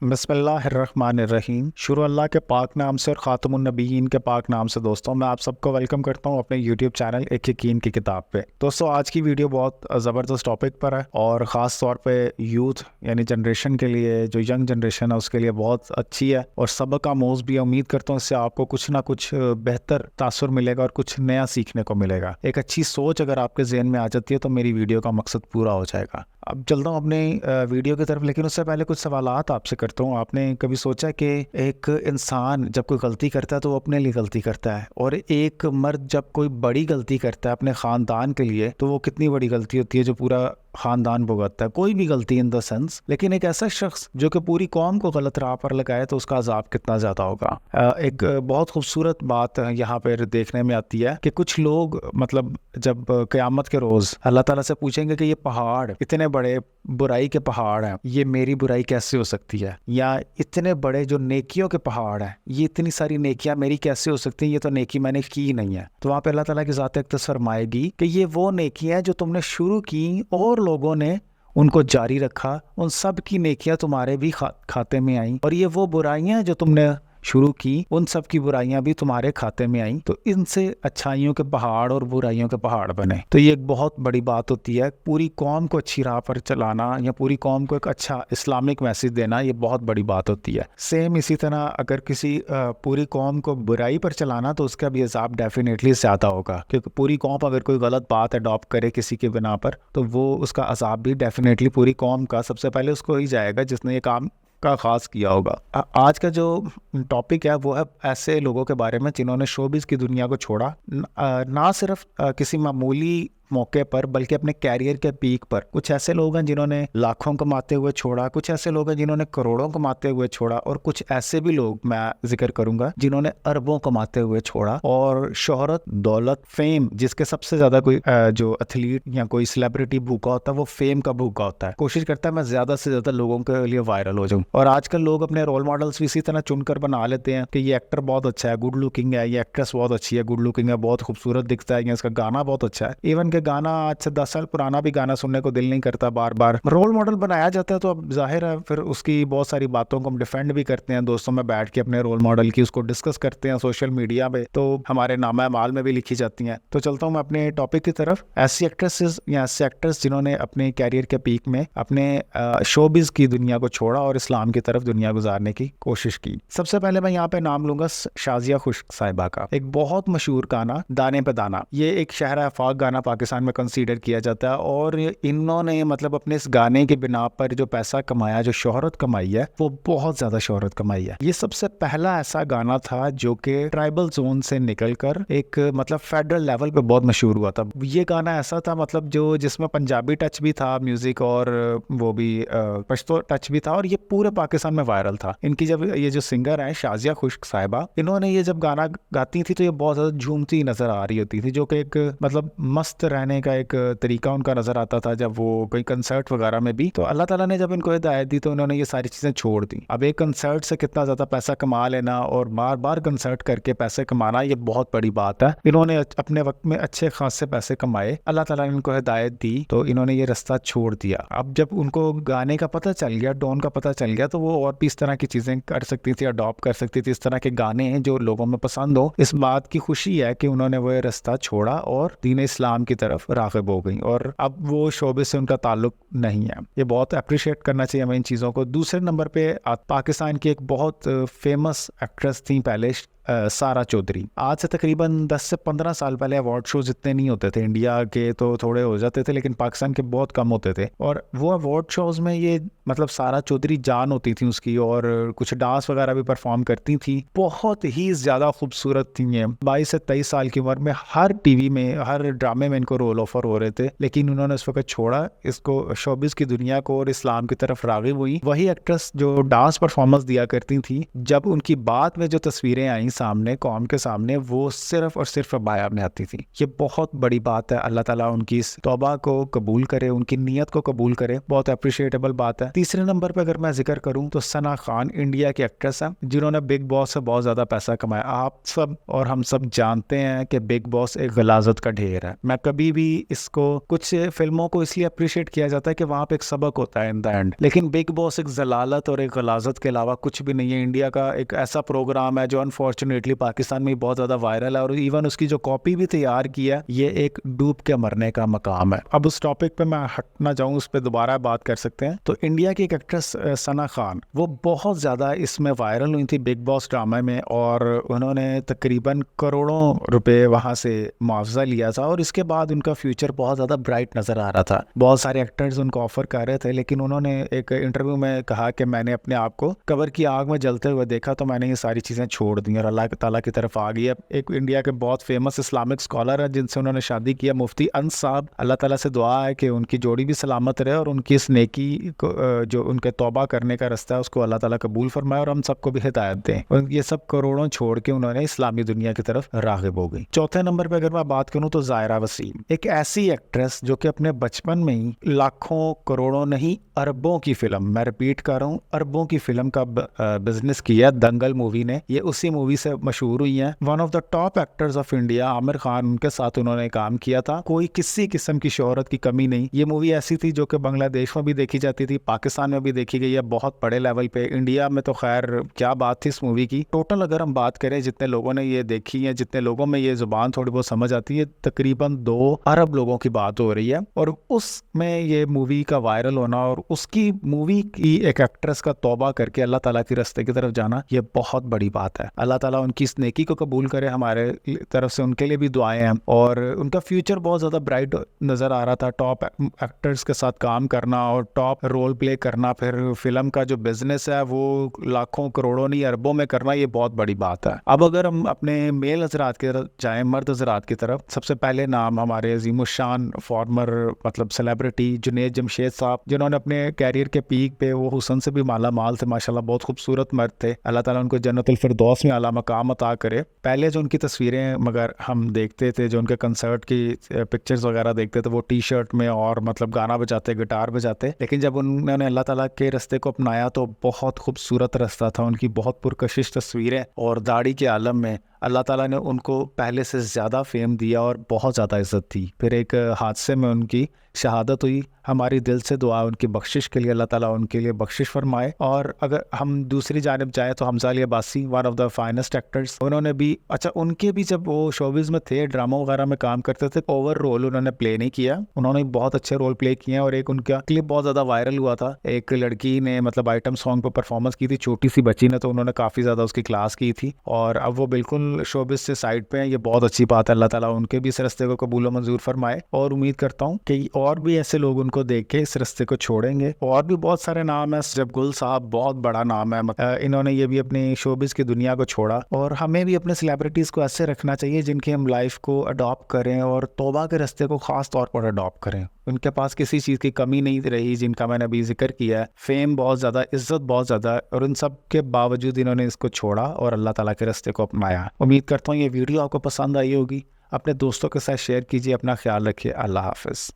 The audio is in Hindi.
बिस्मिल्लाहिर्रहमानिर्रहीम। शुरू अल्लाह के पाक नाम से और ख़ातमुन नबीयीन के पाक नाम से। दोस्तों, मैं आप सबको वेलकम करता हूं अपने यूट्यूब चैनल एक यकीन की किताब पे। दोस्तों, आज की वीडियो बहुत ज़बरदस्त टॉपिक पर है और ख़ास तौर पे यूथ यानी जनरेशन के लिए, जो यंग जनरेशन है उसके लिए बहुत अच्छी है और सबक आमोज़ भी है। उम्मीद करता हूँ इससे आपको कुछ ना कुछ बेहतर तासुर मिलेगा और कुछ नया सीखने को मिलेगा। एक अच्छी सोच अगर आपके जहन में आ जाती है तो मेरी वीडियो का मकसद पूरा हो जाएगा। अब चलता हूँ अपने वीडियो की तरफ, लेकिन उससे पहले कुछ सवालात आपसे करता हूँ। आपने कभी सोचा कि एक इंसान जब कोई गलती करता है तो वो अपने लिए गलती करता है, और एक मर्द जब कोई बड़ी गलती करता है अपने ख़ानदान के लिए तो वो कितनी बड़ी गलती होती है जो पूरा खानदान भुगतता है। कोई भी गलती इन द सेंस, लेकिन एक ऐसा शख्स जो कि पूरी कौम को गलत राह पर लगाए तो उसका अजाब कितना ज़्यादा होगा। एक बहुत खूबसूरत बात यहाँ पर देखने में आती है कि कुछ लोग मतलब जब क़यामत के रोज़ अल्लाह ताला से पूछेंगे कि ये पहाड़, इतने बड़े बुराई के पहाड़ हैं, ये मेरी बुराई कैसे हो सकती है, या इतने बड़े जो नेकियों के पहाड़ हैं, ये इतनी सारी नेकियां मेरी कैसे हो सकती हैं, ये तो नेकी मैंने की नहीं है। तो वहाँ पे अल्लाह ताला की ज़ात अक़दस फरमाएगी कि ये वो नेकियां हैं जो तुमने शुरू की और लोगों ने उनको जारी रखा, उन सब की नेकियां तुम्हारे भी खाते में आई, और ये वो बुराइयां जो तुमने शुरू की उन सब की बुराइयां भी तुम्हारे खाते में आई, तो इनसे अच्छाइयों के पहाड़ और बुराइयों के पहाड़ बने। तो ये एक बहुत बड़ी बात होती है। पूरी कौम को अच्छी राह पर चलाना या पूरी कौम को एक अच्छा इस्लामिक मैसेज देना, ये बहुत बड़ी बात होती है। सेम इसी तरह अगर किसी पूरी कौम को बुराई पर चलाना तो उसका भी अजाब डेफिनेटली ज़्यादा होगा, क्योंकि पूरी कौम अगर कोई गलत बात अडॉप्ट करे किसी के बिना पर तो वो उसका अजाब भी डेफिनेटली पूरी कौम का सबसे पहले उसको ही जाएगा जिसने ये काम का खास किया होगा। आज का जो टॉपिक है वो है ऐसे लोगों के बारे में जिन्होंने शोबिस की दुनिया को छोड़ा, ना सिर्फ किसी मामूली मौके पर बल्कि अपने कैरियर के पीक पर। कुछ ऐसे लोग हैं जिन्होंने लाखों कमाते हुए छोड़ा, कुछ ऐसे लोग हैं जिन्होंने करोड़ों कमाते हुए छोड़ा, और कुछ ऐसे भी लोग मैं जिक्र करूंगा जिन्होंने अरबों कमाते हुए छोड़ा। और शोहरत, दौलत, फेम, जिसके सबसे ज्यादा कोई जो एथलीट या कोई सेलिब्रिटी भूखा होता है वो फेम का भूखा होता है, कोशिश करता है मैं ज्यादा से ज्यादा लोगों के लिए वायरल हो जाऊं। और आजकल लोग अपने रोल मॉडल्स भी इसी तरह चुनकर बना लेते हैं कि ये एक्टर बहुत अच्छा है, गुड लुकिंग है, ये एक्ट्रेस बहुत अच्छी है, गुड लुकिंग है, बहुत खूबसूरत दिखता है, या इसका गाना बहुत अच्छा है। इवन गाना आज से 10 साल पुराना भी गाना सुनने को दिल नहीं करता। बार बार रोल मॉडल बनाया जाता है तो अब जाहिर है फिर उसकी बहुत सारी बातों को हम डिफेंड भी करते हैं, दोस्तों में बैठ के अपने रोल मॉडल की उसको डिस्कस करते हैं सोशल मीडिया पे, तो हमारे नामा माल में भी लिखी जाती हैं। तो चलता हूँ मैं अपने टॉपिक की तरफ। ऐसी एक्ट्रेसेस या ऐसे एक्टर्स जिन्होंने अपने कैरियर के पीक में अपने शोबिज की दुनिया को छोड़ा और इस्लाम की तरफ दुनिया गुजारने की कोशिश की। सबसे पहले मैं यहाँ पे नाम लूंगा शाजिया खुश्क साहिबा का। एक बहुत मशहूर गाना दाने पे दाना, ये एक शहर आफाक गाना पाकिस्तान में कंसीडर किया जाता है, और इन्होंने मतलब अपने इस गाने के बिना पर जो पैसा कमाया, जो शोहरत कमाई है, वो बहुत ज्यादा शोहरत कमाई है। ये सबसे पहला ऐसा गाना था जो कि ट्राइबल जोन से निकलकर एक मतलब फेडरल लेवल पे बहुत मशहूर हुआ था। ये गाना ऐसा था मतलब जो जिसमें पंजाबी टच भी था म्यूजिक, और वो भी पश्तो टच भी था, और ये पूरे पाकिस्तान में वायरल था। इनकी जब ये जो सिंगर है शाजिया खुश्क साहिबा, इन्होंने ये जब गाना गाती थी तो ये बहुत ज्यादा झूमती नजर आ रही होती थी, जो कि एक मतलब मस्त रहने का एक तरीका उनका नजर आता था जब वो कोई कंसर्ट वगैरह में भी। तो अल्लाह ताला ने जब इनको हिदायत दी तो उन्होंने ये सारी चीजें छोड़ दी। अब एक कंसर्ट से कितना ज्यादा पैसा कमा लेना और बार बार कंसर्ट करके पैसे कमाना, ये बहुत बड़ी बात है। इन्होंने अपने वक्त में अच्छे खासे पैसे कमाए, अल्लाह ताला ने इनको हिदायत दी तो इन्होंने ये रास्ता छोड़ दिया। अब जब उनको गाने का पता चल गया, डॉन का पता चल गया, तो वो और भी इस तरह की चीजें कर सकती थी, अडॉप्ट कर सकती थी, इस तरह के गाने हैं जो लोगों में पसंद हो। इस बात की खुशी है कि उन्होंने वो रास्ता छोड़ा और दीन इस्लाम की तरफ राग़िब हो गई, और अब वो शोबे से उनका ताल्लुक नहीं है। ये बहुत अप्रिशिएट करना चाहिए हमें इन चीज़ों को। दूसरे नंबर पे पाकिस्तान की एक बहुत फेमस एक्ट्रेस थी पहले, सारा चौधरी। आज से तकरीबन 10 से 15 साल पहले अवार्ड शोज इतने नहीं होते थे, इंडिया के तो थोड़े हो जाते थे लेकिन पाकिस्तान के बहुत कम होते थे, और वो अवार्ड शोज में ये मतलब सारा चौधरी जान होती थी उसकी, और कुछ डांस वगैरह भी परफॉर्म करती थी। बहुत ही ज़्यादा खूबसूरत थी ये। 22 से 23 साल की उम्र में हर टीवी में, हर ड्रामे में इनको रोल ऑफर हो रहे थे, लेकिन उन्होंने उस वक्त छोड़ा इसको, शोबिस की दुनिया को, और इस्लाम की तरफ राग़िब हुई। वही एक्ट्रेस जो डांस परफॉर्मेंस दिया करती थी, जब उनकी बाद में जो तस्वीरें आई सामने, कौम के सामने वो सिर्फ और सिर्फ अबाया में आती थी। ये बहुत बड़ी बात है। अल्लाह ताला उनकी इस तौबा को कबूल करे, उनकी नीयत को कबूल करे, बहुत अप्रिशिएटेबल बात है। तीसरे नंबर पे अगर मैं जिक्र करूं तो सना खान इंडिया की एक्ट्रेस है जिन्होंने बिग बॉस से बहुत ज्यादा पैसा कमाया। आप सब और हम सब जानते हैं कि बिग बॉस एक गलाजत का ढेर है। मैं कभी भी इसको, कुछ फिल्मों को इसलिए अप्रिशिएट किया जाता है कि वहां पे एक सबक होता है इन द एंड, लेकिन बिग बॉस एक जलालत और एक गलाजत के अलावा कुछ भी नहीं है। इंडिया का एक ऐसा प्रोग्राम है जो अनफॉर्चुनेटली पाकिस्तान में बहुत ज्यादा वायरल है, और इवन उसकी जो कॉपी भी तैयार की है, ये एक डूब के मरने का मकाम है। अब उस टॉपिक पे मैं हटना चाहूँ, उस पर दोबारा बात कर सकते हैं। तो इंडिया की एक एक्ट्रेस सना खान, वो बहुत ज्यादा इसमें वायरल हुई थी बिग बॉस ड्रामा में, और उन्होंने तकरीबन करोड़ों रुपए वहां से मुआवजा लिया था, और इसके बाद उनका फ्यूचर बहुत ज्यादा ब्राइट नजर आ रहा था। बहुत सारे एक्टर्स उनको ऑफर कर रहे थे, लेकिन उन्होंने एक इंटरव्यू में कहा कि मैंने अपने आप को कबर की आग में जलते हुए देखा, तो मैंने ये सारी चीजें छोड़ दी और अल्लाह ताला की तरफ आ गई। अब एक इंडिया के बहुत फेमस इस्लामिक स्कॉलर है जिनसे उन्होंने शादी किया, मुफ्ती अंस साहब। अल्लाह ताला से दुआ है कि उनकी जोड़ी भी सलामत रहे और उनकी इस नेकी को, जो उनके तौबा करने का रास्ता है, उसको अल्लाह ताला कबूल फरमाए और हम सबको भी हिदायत दें। और ये सब करोड़ों छोड़ के उन्होंने इस्लामी दुनिया की तरफ राग़िब हो गई। चौथे नंबर पे अगर मैं बात करूं तो ज़ायरा वसीम, एक ऐसी एक्ट्रेस जो कि अपने बचपन में ही लाखों करोड़ों नहीं अरबों की फिल्म, मैं रिपीट कर रहा हूँ, अरबों की फिल्म का बिजनेस किया दंगल मूवी ने। ये उसी मूवी से मशहूर हुई है। One of the top actors of India Aamir Khan, उनके साथ उन्होंने काम किया था। कोई किसी किस्म की शोहरत की कमी नहीं। ये मूवी ऐसी थी जो कि बांग्लादेश में भी देखी जाती थी, पाकिस्तान में भी देखी गई है बहुत बड़े लेवल पे। इंडिया में तो खैर क्या बात थी इस मूवी की। टोटल अगर हम बात करें जितने लोगों ने ये देखी है, जितने लोगों में ये जुबान थोड़ी बहुत समझ आती है, तकरीबन 2 अरब लोगों की बात हो रही है। और उसमें ये मूवी का वायरल होना और उसकी मूवी की एक एक्ट्रेस का तौबा करके अल्लाह ताला के रास्ते की तरफ जाना, ये बहुत बड़ी बात है। अल्लाह ताला उनकी इस नेकी को कबूल करे, हमारे तरफ से उनके लिए भी दुआएं हैं। और उनका फ्यूचर बहुत ज़्यादा ब्राइट नज़र आ रहा था। टॉप एक्टर्स के साथ काम करना और टॉप रोल प्ले करना, फिर फिल्म का जो बिजनेस है वो लाखों करोड़ों नहीं अरबों में करना, ये बहुत बड़ी बात है। अब अगर हम अपने मेल हजरात की तरफ जाएं, मर्द हजरात की तरफ, सबसे पहले नाम हमारे अजीमुशान फॉर्मर मतलब सेलिब्रिटी जुनैद जमशेद साहब, जिन्होंने अपने कैरियर के पीक पे वो हुस्न से भी माला माल थे, माशाल्लाह बहुत खूबसूरत मर्द थे। अल्लाह ताला उनको जन्नतुल फिरदौस में आला मकाम अता करे। पहले जो उनकी तस्वीरें मगर हम देखते थे, जो उनके कंसर्ट की पिक्चर्स वगैरह देखते थे, वो टी शर्ट में और मतलब गाना बजाते, गिटार बजाते, लेकिन जब उन्होंने अल्लाह ताला के रास्ते को अपनाया तो बहुत खूबसूरत रास्ता था। उनकी बहुत पुरकशिश तस्वीरें और दाढ़ी के आलम में अल्लाह ताला ने उनको पहले से ज़्यादा फेम दिया और बहुत ज़्यादा इज्जत थी। फिर एक हादसे में उनकी शहादत हुई। हमारी दिल से दुआ उनकी बख्शिश के लिए, अल्लाह ताला उनके लिए बख्शिश फरमाए। और अगर हम दूसरी जानिब जाएँ तो Hamza Ali Abbasi, one of the finest actors, उन्होंने भी उनके भी जब वो शोबिज़ में थे, ड्रामा वगैरह में काम करते थे, ओवर रोल उन्होंने प्ले नहीं किया। उन्होंने बहुत अच्छे रोल प्ले किए हैं। और एक उनका क्लिप बहुत ज़्यादा वायरल हुआ था, एक लड़की ने मतलब आइटम सॉन्ग पर परफॉर्मेंस की थी, छोटी सी बच्ची ने, तो उन्होंने काफ़ी ज़्यादा उसकी क्लास की थी। और अब वो बिल्कुल शोबिज़ से साइड पे हैं, ये बहुत अच्छी बात है। अल्लाह ताला उनके भी इस रास्ते को कबूल व मंजूर फरमाए। और उम्मीद करता हूँ कि और भी ऐसे लोग उनको देख के इस रास्ते को छोड़ेंगे। और भी बहुत सारे नाम है। जब गुल साहब बहुत बड़ा नाम है, इन्होंने ये भी अपनी शोबिज़ की दुनिया को छोड़ा। और हमें भी अपने सेलिब्रिटीज़ को ऐसे रखना चाहिए जिनकी हम लाइफ को अडॉप्ट करें और तौबा के रास्ते को ख़ास तौर पर अडॉप्ट करें। उनके पास किसी चीज़ की कमी नहीं रही, जिनका मैंने अभी जिक्र किया है। फेम बहुत ज़्यादा, इज्जत बहुत ज़्यादा, और उन सब के बावजूद इन्होंने इसको छोड़ा और अल्लाह ताला के रास्ते को अपनाया। उम्मीद करता हूँ ये वीडियो आपको पसंद आई होगी। अपने दोस्तों के साथ शेयर कीजिए। अपना ख्याल रखिए। अल्लाह हाफ़िज़।